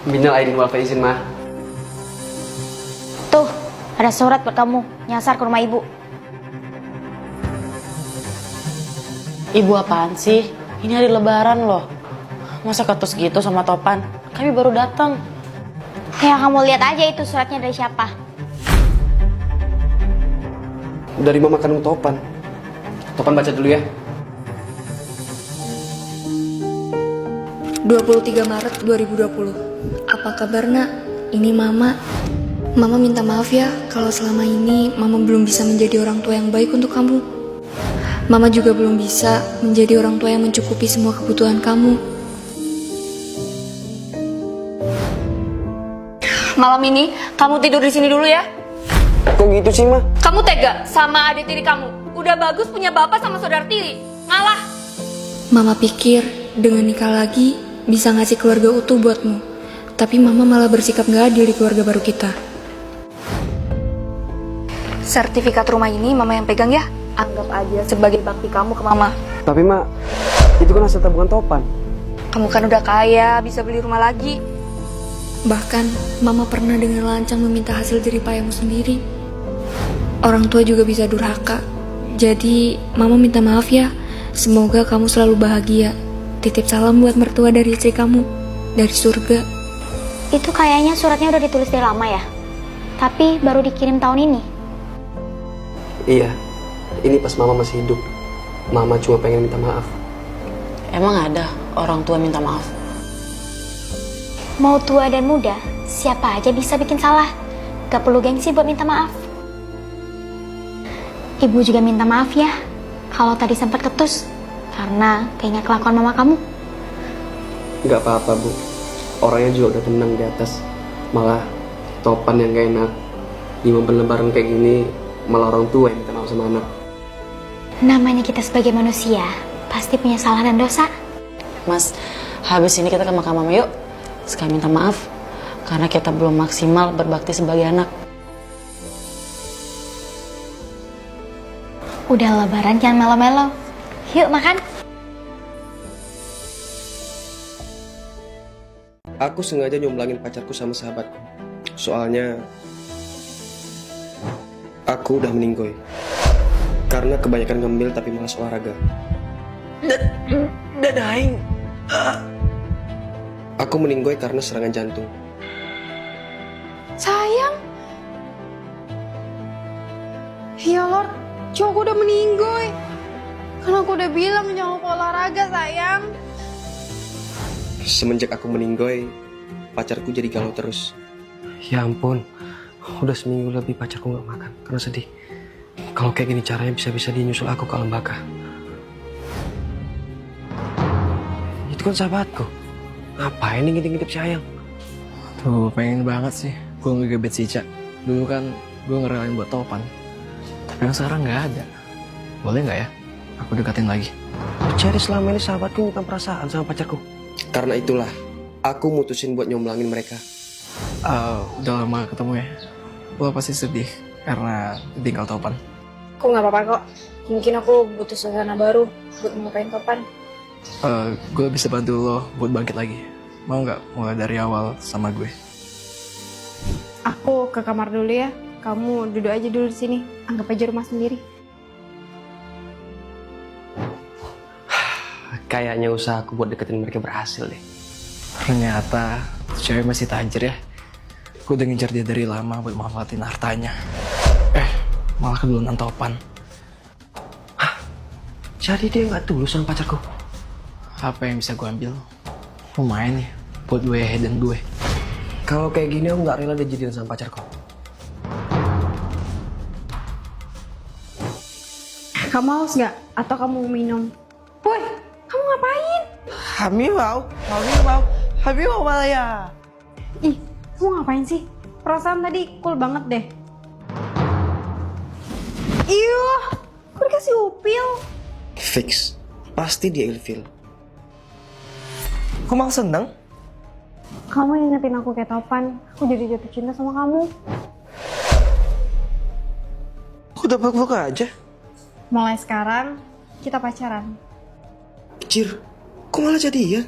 Minal aidin wal faizin, Ma. Tuh, ada surat buat kamu. Nyasar ke rumah ibu. Ibu apaan sih? Ini hari lebaran loh. Masa ketus gitu sama Topan? Kami baru datang. Ya, kamu lihat aja itu suratnya dari siapa. Dari mama kandung Topan. Topan baca dulu ya. 23 Maret 2020. Apa kabar nak? Ini mama. Mama minta maaf ya kalau selama ini mama belum bisa menjadi orang tua yang baik untuk kamu. Mama juga belum bisa menjadi orang tua yang mencukupi semua kebutuhan kamu. Malam ini kamu tidur di sini dulu ya. Kok gitu sih, Ma? Kamu tega sama adik tiri kamu. Udah bagus punya bapak sama saudara tiri. Ngalah. Mama pikir dengan nikah lagi bisa ngasih keluarga utuh buatmu. Tapi mama malah bersikap gak adil di keluarga baru kita. Sertifikat rumah ini mama yang pegang ya. Anggap aja sebagai bakti kamu ke mama. Tapi, Ma, itu kan hasil tabungan Topan. Kamu kan udah kaya, bisa beli rumah lagi. Bahkan mama pernah dengan lancang meminta hasil jerih payahmu sendiri. Orang tua juga bisa durhaka. Jadi mama minta maaf ya. Semoga kamu selalu bahagia. Titip salam buat mertua dari istri kamu. Dari surga. Itu kayaknya suratnya udah ditulis dari lama ya. Tapi baru dikirim tahun ini. Iya, ini pas mama masih hidup. Mama cuma pengen minta maaf. Emang ada orang tua minta maaf? Mau tua dan muda, siapa aja bisa bikin salah. Gak perlu gengsi buat minta maaf. Ibu juga minta maaf ya, kalau tadi sempat ketus. Karena keinget kelakuan mama kamu. Gak apa-apa, Bu. Orangnya juga udah tenang di atas. Malah Topan yang gak enak. Di momen lebaran kayak gini, malah orang tua yang minta maaf sama anak. Namanya kita sebagai manusia, pasti punya salah dan dosa. Mas, habis ini kita ke makam mama yuk. Sekali minta maaf, karena kita belum maksimal berbakti sebagai anak. Udah lebaran jangan melo-melo. Yuk makan. Aku sengaja nyomblangin pacarku sama sahabatku. Soalnya aku udah meninggoy. Karena kebanyakan ngemil tapi malas olahraga. Dadaing. Aku meninggoy karena serangan jantung. Sayang. Ya Lord, cowokku udah meninggoy. Kan aku udah bilang jangan lupa olahraga sayang. Semenjak aku meninggoy, pacarku jadi galau terus. Ya ampun, udah seminggu lebih pacarku gak makan karena sedih. Kalau kayak gini caranya bisa-bisa dia nyusul aku ke alam baka. Itu kan sahabatku. Ngapain nih ngintip-ngintip si Ayang? Tuh pengen banget sih gue ngegebet si Ica. Dulu kan gue ngerelain buat Topan. Tapi yang sekarang gak ada. Boleh gak ya aku dekatin lagi? Jadi selama ini sahabatku nyimpan perasaan sama pacarku. Karena itulah aku mutusin buat nyomblangin mereka. Udah lama gak ketemu ya. Lo pasti sedih karena tinggal Topan. Aku nggak apa-apa kok. Mungkin aku butuh suasana baru buat ngelupain Topan. Gue bisa bantu lo buat bangkit lagi. Mau nggak mulai dari awal sama gue? Aku ke kamar dulu ya. Kamu duduk aja dulu di sini. Anggap aja rumah sendiri. Kayaknya usaha aku buat deketin mereka berhasil deh. Ternyata cewek masih tajir ya. Gue udah ngincar dia dari lama buat manfaatin hartanya. Malah keduluan Topan. Jadi dia nggak tulus sama pacarku. Apa yang bisa gue ambil? Lumayan nih buat gue dan gue. Kalau kayak gini aku nggak rela dia jadian sama pacarku. Kamu haus nggak? Atau kamu mau minum? Woi, kamu ngapain? Habis malah ya. Ih, kamu ngapain sih? Perasaan tadi cool banget deh. Iyuh, kok dikasih upil? Fix, pasti dia ilfil. Kok malah seneng? Kamu ingetin aku kayak Topan. Aku jadi jatuh cinta sama kamu. Udah peluk-peluk aja. Mulai sekarang, kita pacaran. Cir, kok malah jadian?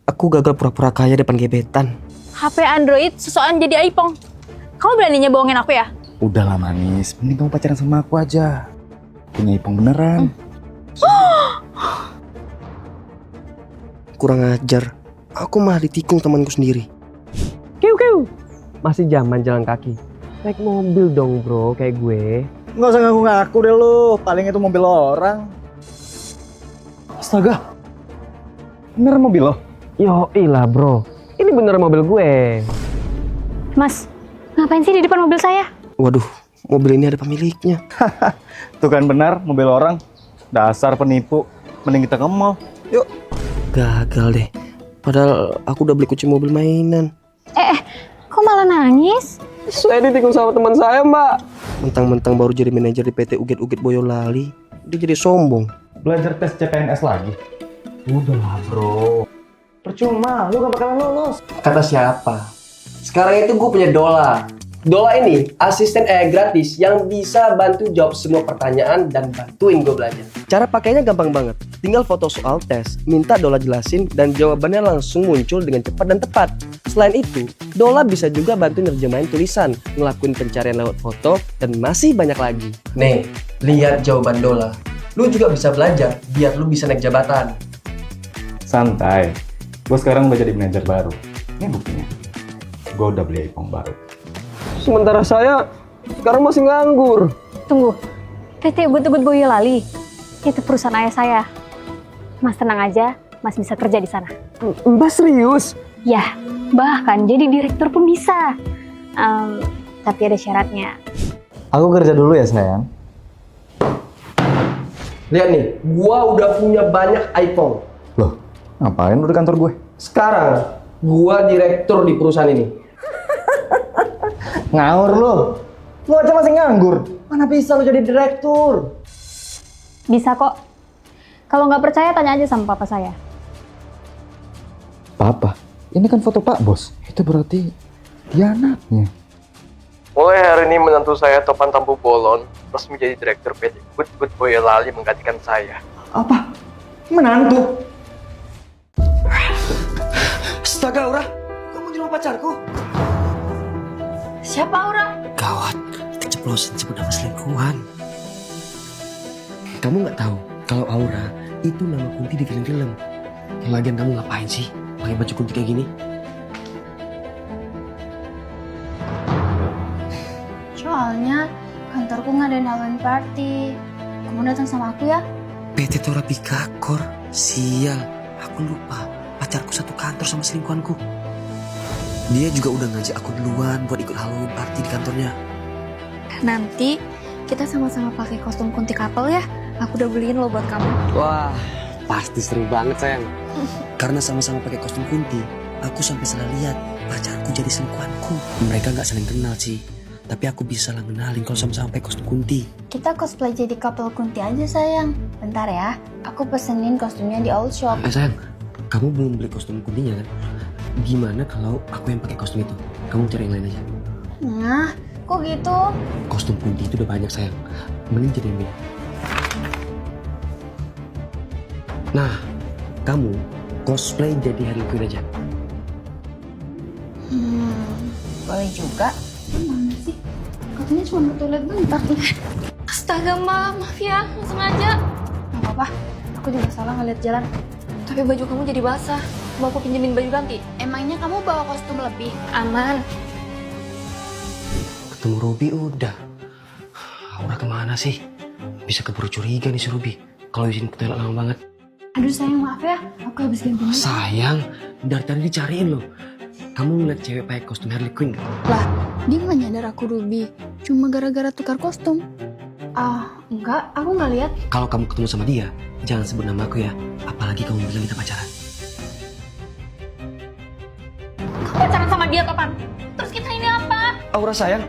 Aku gagal pura-pura kaya depan gebetan. HP Android sesokan jadi iPhone. Kamu beraninya bohongin aku ya? Udahlah manis, mending kamu pacaran sama aku aja. Punya ipong beneran. Kurang ajar. Aku malah ditikung temanku sendiri. Masih zaman jalan kaki. Naik mobil dong bro, kayak gue. Nggak usah ngaku-ngaku deh lu, paling itu mobil orang. Astaga, bener mobil lo? Yo ilah bro, ini bener mobil gue. Mas, ngapain sih di depan mobil saya? Waduh, mobil ini ada pemiliknya. Tuh kan benar, mobil orang. Dasar penipu, mending kita ke mall. Yuk. Gagal deh. Padahal aku udah beli kunci mobil mainan. Kok malah nangis? Saya ditikung sama teman saya mbak. Mentang-mentang baru jadi manajer di PT Uget-Uget Boyolali, dia jadi sombong. Belajar tes CPNS lagi? Udahlah bro. Percuma, lu gak bakalan lolos. Kata siapa? Sekarang itu gue punya Dola. Dola ini asisten AI gratis yang bisa bantu jawab semua pertanyaan dan bantuin gue belajar. Cara pakainya gampang banget. Tinggal foto soal tes, minta Dola jelasin, dan jawabannya langsung muncul dengan cepat dan tepat. Selain itu, Dola bisa juga bantu nerjemahin tulisan, ngelakuin pencarian lewat foto, dan masih banyak lagi. Nih, lihat jawaban Dola. Lu juga bisa belajar biar lu bisa naik jabatan. Santai, gue sekarang udah jadi manajer baru. Ini buktinya, gue udah beli iPhone baru. Sementara saya sekarang masih nganggur. Tunggu, PT Ugut-Ugut Boyolali. Itu perusahaan ayah saya. Mas tenang aja, Mas bisa kerja di sana. Mbak serius? Ya, bahkan jadi direktur pun bisa. Tapi ada syaratnya. Aku kerja dulu ya sayang. Lihat nih, gua udah punya banyak iPhone. Loh, ngapain lu di kantor gue? Sekarang, gua direktur di perusahaan ini. Ngawur lu. Lu aja masih nganggur. Mana bisa lu jadi direktur? Bisa kok. Kalau nggak percaya, tanya aja sama papa saya. Papa, ini kan foto Pak Bos. Itu berarti dia anaknya. Mulai hari ini menantu saya Topan Tampu Bolon resmi jadi direktur PT Uget-Uget Boyolali menggantikan saya. Apa? Menantu? Astaga, Aura, kamu di rumah pacarku? Siapa Aura? Gawat, keceplosan sebut nama selingkuhan. Kamu nggak tahu kalau Aura itu nama Kunti di film-film. Lagian kamu ngapain sih pakai baju Kunti kayak gini? Soalnya kantorku ngadain Halloween party. Kamu datang sama aku ya? PT Torabika Kor, sial, aku lupa pacarku satu kantor sama selingkuhanku. Dia juga udah ngajak aku duluan buat ikut Halloween party di kantornya. Nanti kita sama-sama pakai kostum Kunti couple ya. Aku udah beliin lo buat kamu. Wah, pasti seru banget sayang. Karena sama-sama pakai kostum Kunti, aku sampai salah lihat pacarku jadi selingkuhanku. Mereka nggak saling kenal sih, tapi aku bisa lah ngenalin kalau sama-sama pakai kostum Kunti. Kita cosplay jadi couple Kunti aja sayang. Bentar ya, aku pesenin kostumnya di old shop. Sayang, kamu belum beli kostum Kuntinya kan? Gimana kalau aku yang pakai kostum itu? Kamu cari yang lain aja. Nah, kok gitu? Kostum Kunti itu udah banyak sayang. Mending jadi yang beda. Nah, kamu cosplay jadi Harley Quinn aja. Boleh juga. Mana sih? Katanya cuma ke toilet bentar tuh. Astaga, maaf ya, nggak sengaja. Gak apa-apa, aku juga salah ngeliat jalan. Tapi baju kamu jadi basah. Mau aku pinjemin baju ganti? Emangnya kamu bawa kostum lebih? Aman. Ketemu Ruby udah. Aura kemana sih? Bisa keburu curiga nih si Ruby. Kalau izin ke toilet lama banget. Aduh sayang, maaf ya, aku habis ganti baju. Sayang, dari tadi dicariin loh. Kamu ngeliat cewek pakai kostum Harley Quinn gak? Lah, dia nggak nyadar aku Ruby. Cuma gara-gara tukar kostum. Ah, enggak, aku nggak lihat. Kalau kamu ketemu sama dia, jangan sebut nama aku ya. Apalagi kamu bilang kita pacaran. Kamu pacaran sama dia, Topan? Terus kita ini apa? Aura sayang.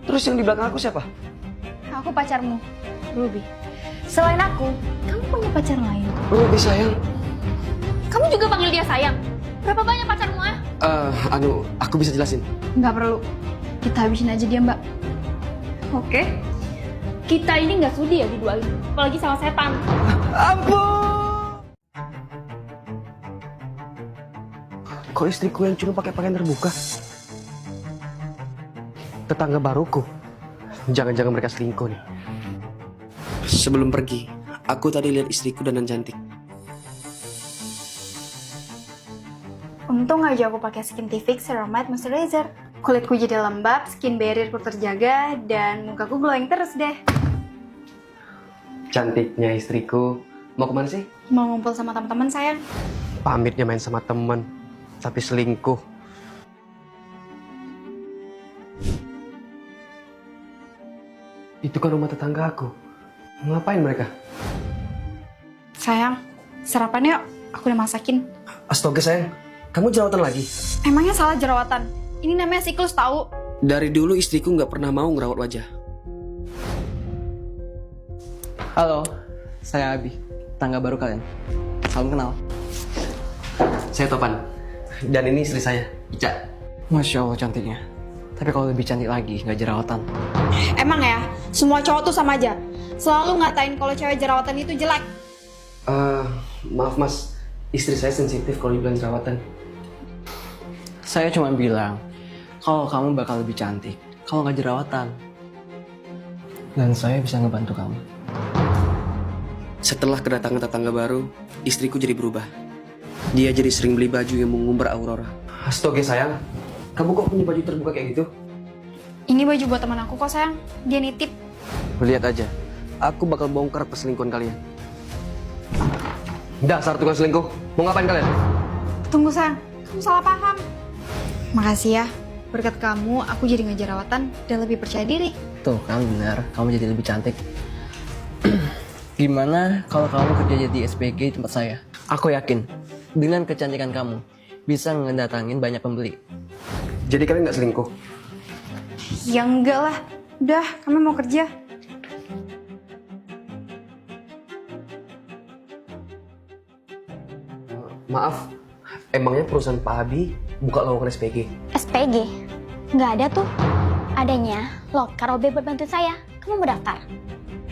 Terus yang di belakang aku siapa? Aku pacarmu, Ruby. Selain aku, kamu punya pacar lain. Ruby sayang. Kamu juga panggil dia sayang? Berapa banyak pacarmu, ah? Aku bisa jelasin. Nggak perlu. Kita habisin aja dia, Mbak. Oke. Kita ini nggak sudi ya diduain, apalagi sama setan. Ampun! Kok istriku yang cuma pakai pakaian terbuka? Tetangga baruku. Jangan-jangan mereka selingkuh nih. Sebelum pergi, aku tadi lihat istriku dandan cantik. Untung aja aku pakai Skin Fix Ceramide Moisturizer. Kulitku jadi lembab, skin barrierku terjaga, dan mukaku glowing terus deh. Cantiknya istriku. Mau kemana sih? Mau ngumpul sama teman-teman sayang. Pamitnya main sama temen, tapi selingkuh. Itu kan rumah tetangga aku. Ngapain mereka? Sayang, sarapan yuk. Aku udah masakin. Astaga sayang, kamu jerawatan lagi? Emangnya salah jerawatan? Ini namanya siklus tahu. Dari dulu istriku nggak pernah mau ngerawat wajah. Halo, saya Abi, tangga baru kalian. Salam kenal. Saya Topan, dan ini istri saya, Ica. Masya Allah cantiknya. Tapi kalau lebih cantik lagi, nggak jerawatan. Emang ya, semua cowok tuh sama aja. Selalu ngatain kalau cewek jerawatan itu jelek. Maaf mas, istri saya sensitif kalau dibilang jerawatan. Saya cuma bilang, kalau kamu bakal lebih cantik, kalau nggak jerawatan. Dan saya bisa ngebantu kamu. Setelah kedatangan tetangga baru, istriku jadi berubah. Dia jadi sering beli baju yang mengumbar aurora. Astaga sayang, kamu kok punya baju terbuka kayak gitu? Ini baju buat teman aku kok sayang. Dia nitip. Lihat aja, aku bakal bongkar perselingkuhan kalian. Dasar tukang selingkuh, mau ngapain kalian? Tunggu sayang, kamu salah paham. Makasih ya, berkat kamu aku jadi nggak jerawatan dan lebih percaya diri. Tuh kan benar, kamu jadi lebih cantik. Gimana kalau kamu kerja jadi SPG di tempat saya? Aku yakin, dengan kecantikan kamu, bisa ngedatangin banyak pembeli. Jadi kalian nggak selingkuh? Ya enggak lah, udah kami mau kerja. Maaf, emangnya perusahaan Pak Abi buka lowongan SPG? SPG? Nggak ada tuh. Adanya loker OB buat bantu saya. Kamu mau daftar?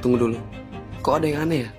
Tunggu dulu, kok ada yang aneh ya?